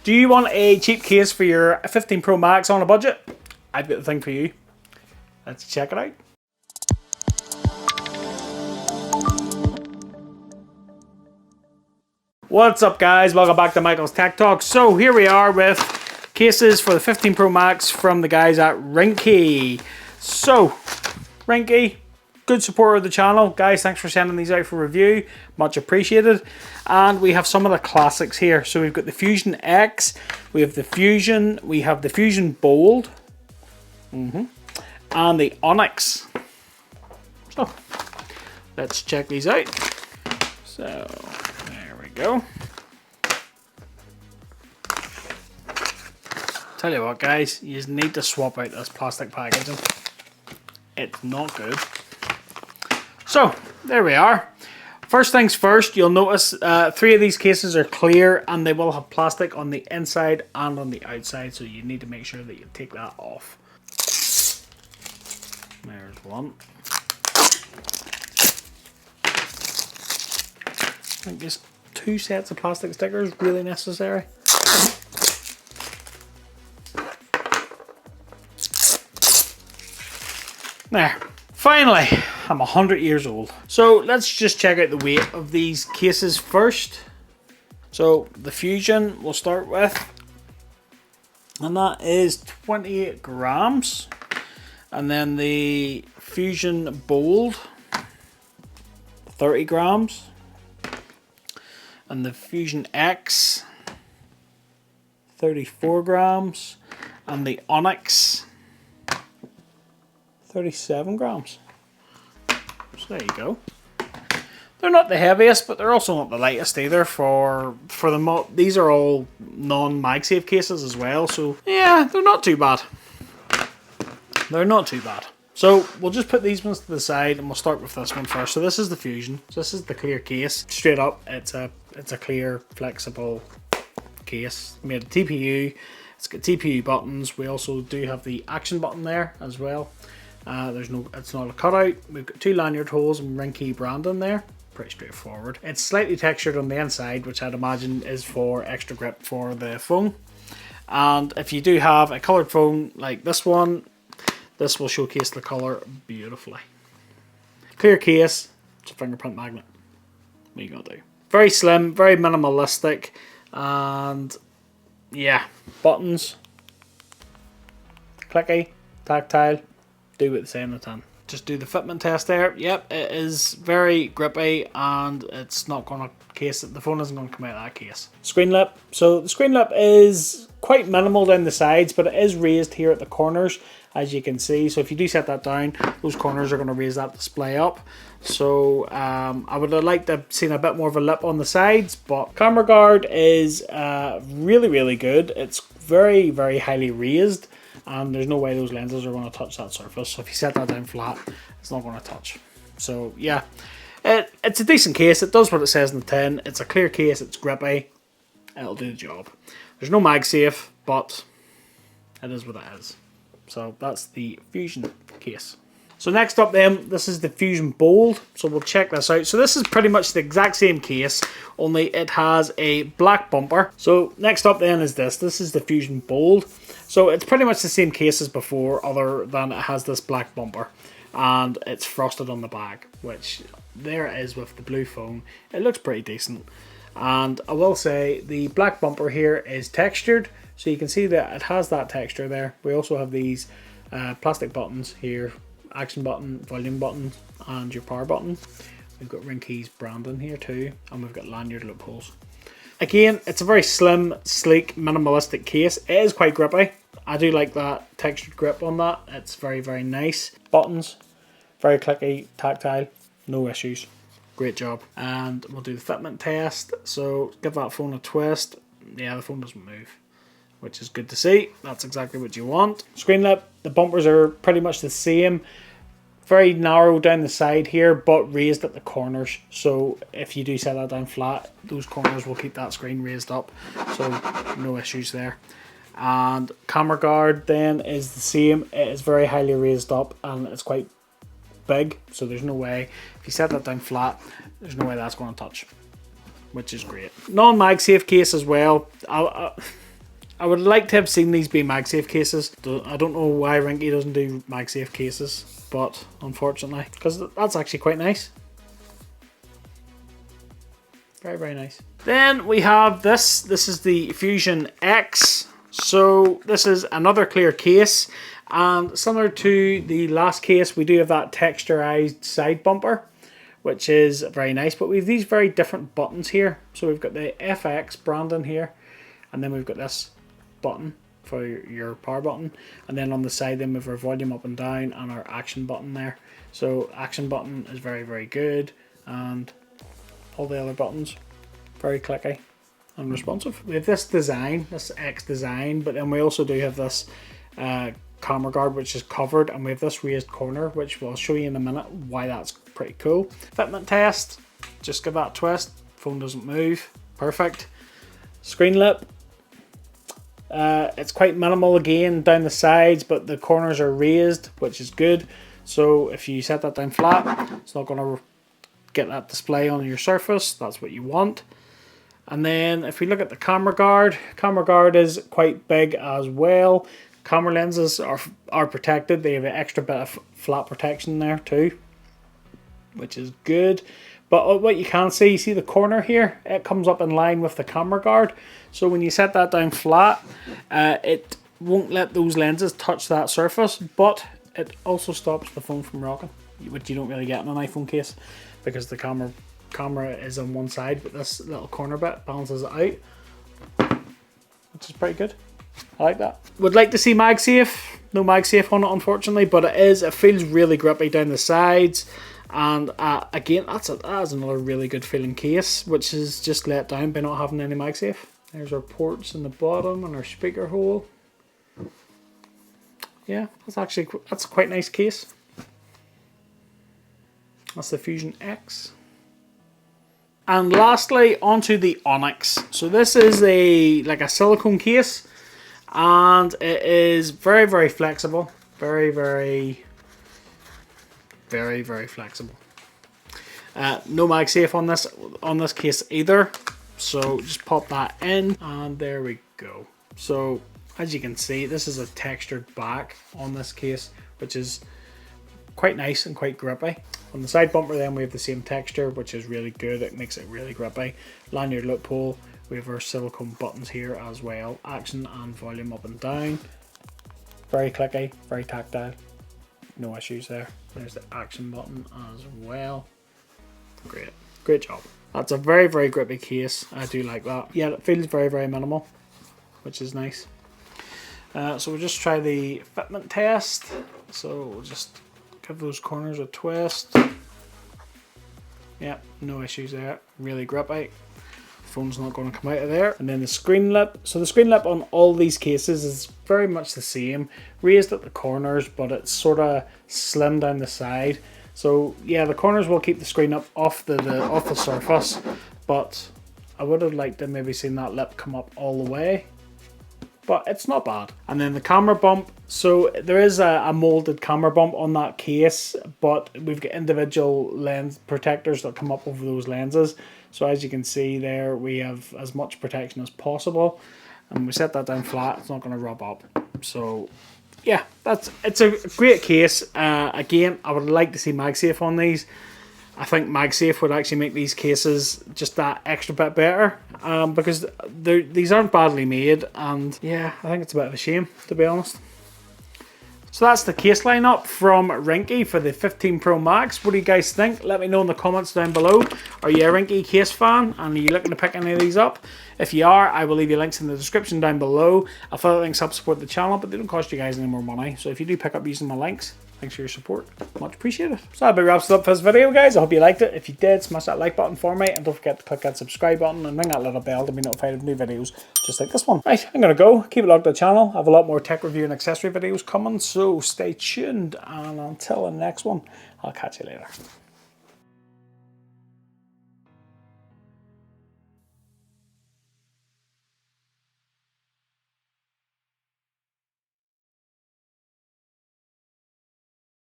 Do you want a cheap case for your 15 Pro Max on a budget? I've got the thing for you. Let's check it out. What's up guys, welcome back to Michael's Tech Talk. So here we are with cases for the 15 Pro Max from the guys at Ringke. So, Ringke, good supporter of the channel. Guys, thanks for sending these out for review. Much appreciated. And we have some of the classics here. So we've got the Fusion X, we have the Fusion, we have the Fusion Bold, and the Onyx. So, let's check these out. So, there we go. Tell you what guys, you just need to swap out this plastic packaging. It's not good. So, there we are. First things first, you'll notice 3 of these cases are clear and they will have plastic on the inside and on the outside, so you need to make sure that you take that off. There's one. I think just 2 sets of plastic stickers really necessary. There. Finally, I'm 100 years old. So let's just check out the weight of these cases first. So the Fusion we'll start with, and that is 28 grams. And then the Fusion Bold, 30 grams. And the Fusion X, 34 grams. And the Onyx, 37 grams. So there you go. They're not the heaviest, but they're also not the lightest either. For the these are all non-MagSafe cases as well, so yeah, they're not too bad. They're not too bad. So we'll just put these ones to the side and we'll start with this one first. So this is the Fusion. So this is the clear case. Straight up, it's a clear, flexible case made of TPU. It's got TPU buttons. We also do have the action button there as well. It's not a cutout. We've got 2 lanyard holes and Ringke branding there. Pretty straightforward. It's slightly textured on the inside, which I'd imagine is for extra grip for the phone. And if you do have a coloured phone like this one, this will showcase the colour beautifully. Clear case. It's a fingerprint magnet. What are you gonna do? Very slim, very minimalistic, and yeah, buttons. Clicky, tactile. Do what they say on the tin. Just do the fitment test there. Yep, it is very grippy and it's not going to case it. The phone isn't going to come out of that case. Screen lip. So the screen lip is quite minimal down the sides, but it is raised here at the corners, as you can see. So if you do set that down, those corners are going to raise that display up. So I would have liked to have seen a bit more of a lip on the sides, but camera guard is really good. It's very highly raised. And there's no way those lenses are going to touch that surface. So if you set that down flat, it's not going to touch. So yeah, it's a decent case. It does what it says in the tin. It's a clear case. It's grippy. It'll do the job. There's no MagSafe, but it is what it is. So that's the Fusion case. So next up then, this is the Fusion Bold. So we'll check this out. So this is pretty much the exact same case, only it has a black bumper. So next up then is this. This is the Fusion Bold. So it's pretty much the same case as before, other than it has this black bumper. And it's frosted on the back, which there it is with the blue phone. It looks pretty decent. And I will say the black bumper here is textured. So you can see that it has that texture there. We also have these plastic buttons here. Action button, volume button, and your power button. We've got Ringke's branding here too, and we've got lanyard loopholes. Again, it's a very slim, sleek, minimalistic case. It is quite grippy. I do like that textured grip on that. It's very nice. Buttons, very clicky, tactile, no issues. Great job. And we'll do the fitment test. So give that phone a twist. Yeah, the phone doesn't move, which is good to see. That's exactly what you want. Screen lip, the bumpers are pretty much the same. Very narrow down the side here, but raised at the corners. So if you do set that down flat, those corners will keep that screen raised up. So no issues there. And camera guard then is the same. It is very highly raised up and it's quite big. So there's no way, if you set that down flat, there's no way that's going to touch, which is great. Non-MagSafe case as well. I would like to have seen these be MagSafe cases. I don't know why Ringke doesn't do MagSafe cases, but unfortunately, because that's actually quite nice. Very, very nice. Then we have this. This is the Fusion X. So this is another clear case, and similar to the last case, we do have that texturized side bumper, which is very nice. But we have these very different buttons here. So we've got the FX branding here, and then we've got this button for your power button, and then on the side then we have our volume up and down and our action button there. So action button is very, very good, and all the other buttons very clicky and responsive. We have this design, this X design, but then we also do have this camera guard which is covered, and we have this raised corner which we'll show you in a minute why that's pretty cool. Fitment test, just give that a twist, phone doesn't move, perfect. Screen lip, it's quite minimal again down the sides, but the corners are raised, which is good. So if you set that down flat, it's not going to get that display on your surface. That's what you want. And then if we look at the camera guard is quite big as well. Camera lenses are protected. They have an extra bit of flat protection there too, which is good. But what you can see, you see the corner here, it comes up in line with the camera guard. So when you set that down flat, it won't let those lenses touch that surface, but it also stops the phone from rocking, which you don't really get in an iPhone case because the camera is on one side, but this little corner bit balances it out, which is pretty good. I like that. Would like to see MagSafe. No MagSafe on it, unfortunately, but it feels really grippy down the sides. And again, that's another really good feeling case, which is just let down by not having any MagSafe. There's our ports in the bottom and our speaker hole. Yeah, that's a quite nice case. That's the Fusion X. And lastly, onto the Onyx. So this is like a silicone case, and it is very, very flexible. Very, very, very, very flexible. No MagSafe on this case either. So just pop that in, and there we go. So as you can see, this is a textured back on this case, which is quite nice and quite grippy. On the side bumper then we have the same texture, which is really good. It makes it really grippy. Lanyard loophole, we have our silicone buttons here as well. Action and volume up and down. Very clicky, very tactile. No issues there. There's the action button as well. Great, great job. That's a very, very grippy case. I do like that. Yeah, it feels very, very minimal, which is nice. So we'll just try the fitment test. So we'll just give those corners a twist. Yeah, no issues there. Really grippy. Phone's not going to come out of there. And then the screen lip. So the screen lip on all these cases is very much the same. Raised at the corners, but it's sort of slim down the side. So yeah, the corners will keep the screen up off the surface, but I would have liked to maybe seen that lip come up all the way. But it's not bad. And then the camera bump. So there is a molded camera bump on that case, but we've got individual lens protectors that come up over those lenses. So as you can see there, we have as much protection as possible. And we set that down flat, it's not going to rub up. So yeah, it's a great case. Again, I would like to see MagSafe on these. I think MagSafe would actually make these cases just that extra bit better, because these aren't badly made, and yeah, I think it's a bit of a shame, to be honest. So that's the case lineup from Ringke for the 15 Pro Max. What do you guys think? Let me know in the comments down below. Are you a Ringke case fan and are you looking to pick any of these up? If you are, I will leave you links in the description down below. Affiliate links help support the channel, but they don't cost you guys any more money. So if you do pick up using my links, thanks for your support. Much appreciated. So that about wraps it up for this video, guys. I hope you liked it. If you did, smash that like button for me, and don't forget to click that subscribe button and ring that little bell to be notified of new videos just like this one. Right, I'm going to go. Keep it logged to the channel. I have a lot more tech review and accessory videos coming, so stay tuned. And until the next one, I'll catch you later.